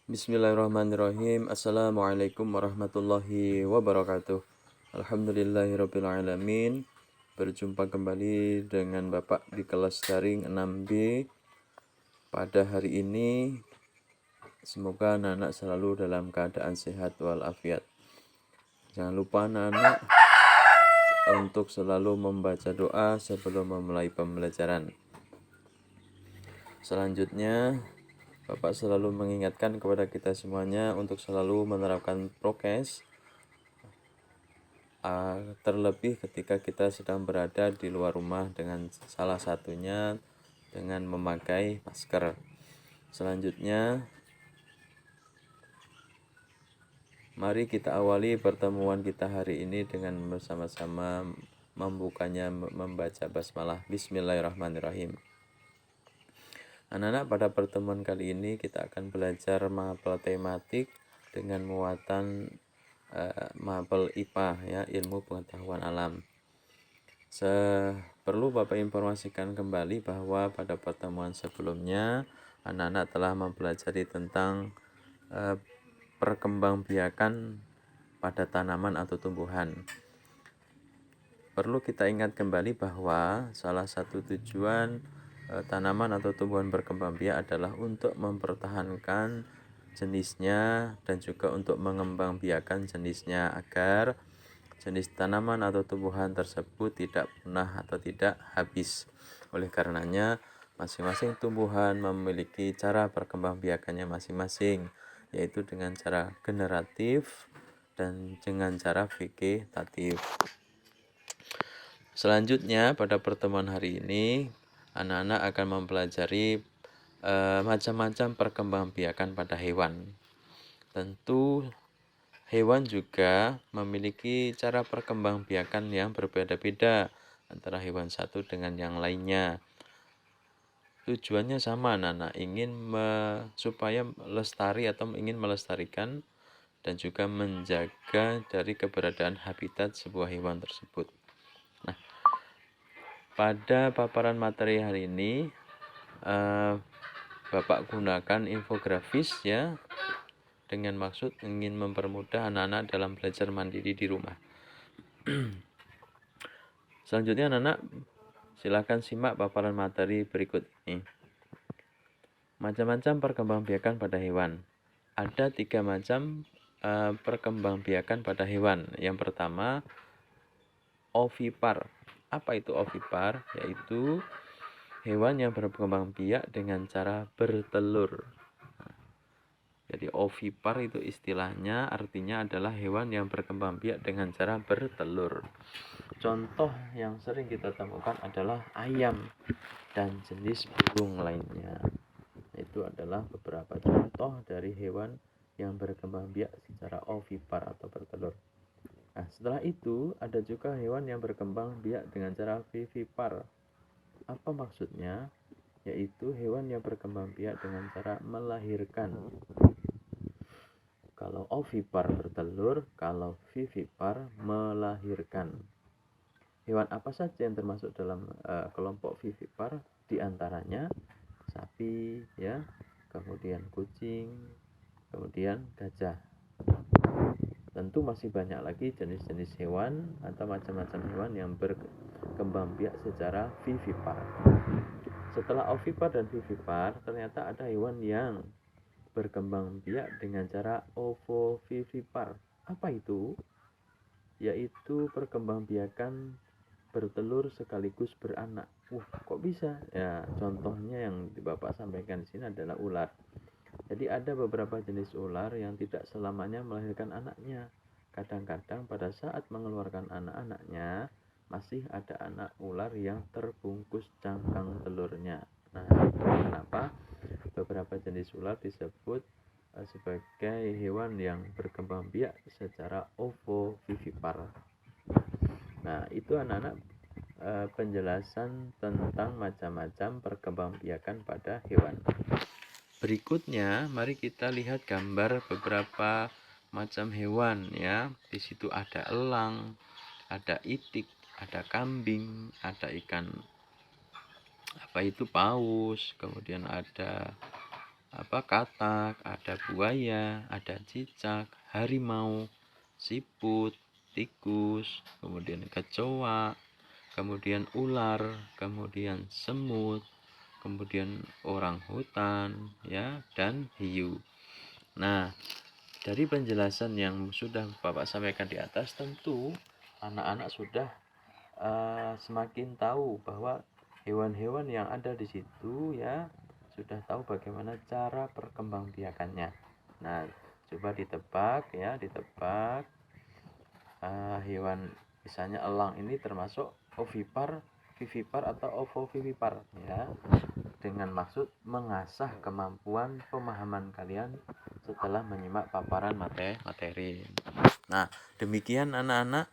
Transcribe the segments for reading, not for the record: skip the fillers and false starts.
Bismillahirrahmanirrahim. Assalamualaikum warahmatullahi wabarakatuh. Alhamdulillahirrabbilalamin. Berjumpa kembali dengan Bapak di kelas daring 6B. Pada hari ini semoga anak-anak selalu dalam keadaan sehat walafiat. Jangan lupa anak-anak untuk selalu membaca doa sebelum memulai pembelajaran. Selanjutnya Bapak selalu mengingatkan kepada kita semuanya untuk selalu menerapkan prokes, terlebih ketika kita sedang berada di luar rumah, dengan salah satunya dengan memakai masker. Selanjutnya, mari kita awali pertemuan kita hari ini dengan bersama-sama membukanya membaca basmalah. Bismillahirrahmanirrahim. Anak-anak, pada pertemuan kali ini kita akan belajar mapel tematik dengan muatan mapel IPA, ya, ilmu pengetahuan alam. Perlu Bapak informasikan kembali bahwa pada pertemuan sebelumnya anak-anak telah mempelajari tentang perkembangbiakan pada tanaman atau tumbuhan. Perlu kita ingat kembali bahwa salah satu tujuan tanaman atau tumbuhan berkembang biak adalah untuk mempertahankan jenisnya dan juga untuk mengembangbiakan jenisnya agar jenis tanaman atau tumbuhan tersebut tidak punah atau tidak habis. Oleh karenanya, masing-masing tumbuhan memiliki cara perkembangbiakannya masing-masing, yaitu dengan cara generatif dan dengan cara vegetatif. Selanjutnya, pada pertemuan hari ini anak-anak akan mempelajari macam-macam perkembangbiakan pada hewan. Tentu hewan juga memiliki cara perkembangbiakan yang berbeda-beda antara hewan satu dengan yang lainnya. Tujuannya sama, anak-anak ingin supaya lestari atau ingin melestarikan dan juga menjaga dari keberadaan habitat sebuah hewan tersebut. Nah, pada paparan materi hari ini Bapak gunakan infografis, ya, dengan maksud ingin mempermudah anak-anak dalam belajar mandiri di rumah. Selanjutnya anak-anak silakan simak paparan materi berikut ini. Macam-macam perkembangbiakan pada hewan. Ada 3 macam perkembangbiakan pada hewan. Yang pertama, ovipar. Apa itu ovipar? Yaitu hewan yang berkembang biak dengan cara bertelur. Jadi ovipar itu istilahnya artinya adalah hewan yang berkembang biak dengan cara bertelur. Contoh yang sering kita temukan adalah ayam dan jenis burung lainnya. Itu adalah beberapa contoh dari hewan yang berkembang biak secara ovipar atau bertelur. Nah, setelah itu ada juga hewan yang berkembang biak dengan cara vivipar. Apa maksudnya? Yaitu hewan yang berkembang biak dengan cara melahirkan. Kalau ovipar bertelur, kalau vivipar melahirkan. Hewan apa saja yang termasuk dalam kelompok vivipar? Di antaranya sapi, ya, kemudian kucing, kemudian gajah. Tentu masih banyak lagi jenis-jenis hewan atau macam-macam hewan yang berkembang biak secara vivipar. Setelah ovipar dan vivipar, ternyata ada hewan yang berkembang biak dengan cara ovovivipar. Apa itu? Yaitu perkembangbiakan bertelur sekaligus beranak. Kok bisa? Ya, contohnya yang Bapak sampaikan di sini adalah ular. Jadi ada beberapa jenis ular yang tidak selamanya melahirkan anaknya. Kadang-kadang pada saat mengeluarkan anak-anaknya, masih ada anak ular yang terbungkus cangkang telurnya. Nah, kenapa beberapa jenis ular disebut sebagai hewan yang berkembang biak secara ovovivipar. Nah, itu anak-anak penjelasan tentang macam-macam perkembangbiakan pada hewan. Berikutnya, mari kita lihat gambar beberapa macam hewan, ya. Di situ ada elang, ada itik, ada kambing, ada ikan paus, kemudian ada katak, ada buaya, ada cicak, harimau, siput, tikus, kemudian kecoa, kemudian ular, kemudian semut, kemudian orang hutan, ya, dan hiu. Nah, dari penjelasan yang sudah Bapak sampaikan di atas, tentu anak-anak sudah semakin tahu bahwa hewan-hewan yang ada di situ, ya, sudah tahu bagaimana cara perkembangbiakannya. Nah, coba ditebak, ya, hewan misalnya elang ini termasuk ovipar, vivipar atau ovovivipar, ya, dengan maksud mengasah kemampuan pemahaman kalian setelah menyimak paparan materi. Nah, demikian anak-anak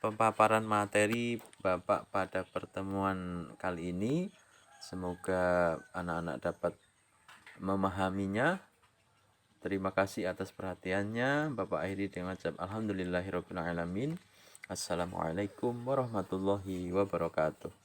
pemaparan materi Bapak pada pertemuan kali ini. Semoga anak-anak dapat memahaminya. Terima kasih atas perhatiannya. Bapak akhiri dengan ucap alhamdulillahirabbil alamin. Assalamualaikum warahmatullahi wabarakatuh.